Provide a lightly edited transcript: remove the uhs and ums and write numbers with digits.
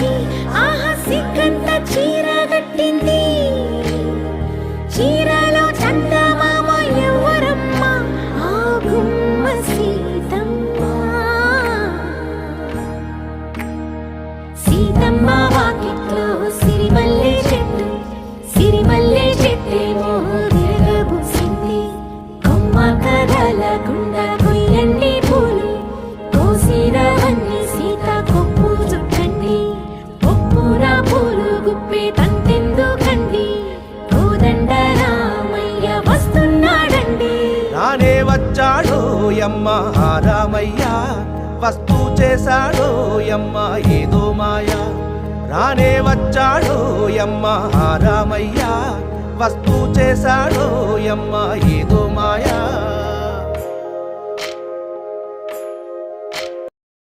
వచ్చి ఆహా సిగ్గంత చీర కట్టింది. చీరలో చందమామ ఎవరమ్మ? ఆ గుమ్మ సీతమ్మ. సీతమ్మ వాకిట్లో సిరిమల్లె చెట్టు, సిరిమల్లె చెట్టేమో విరగబూసింది. కొమ్మ కదలకుండా కొయ్యండి పూలు, కోసిరవన్నీ సీత కొప్పు చుట్టండి. ఒప్పురా పూలు గుప్పే తంతెందుకండి, కోదండ రామయ్య వస్తున్నాడండి. రానే వచ్చాడో యమ్మ రామయ్య, వస్తూ చేశాడో యమ్మ ఏదో మాయా. రానే వచ్చాడో యమ్మ రామయ్య, వస్తూ చేశాడో యమ్మ ఏదో మాయా.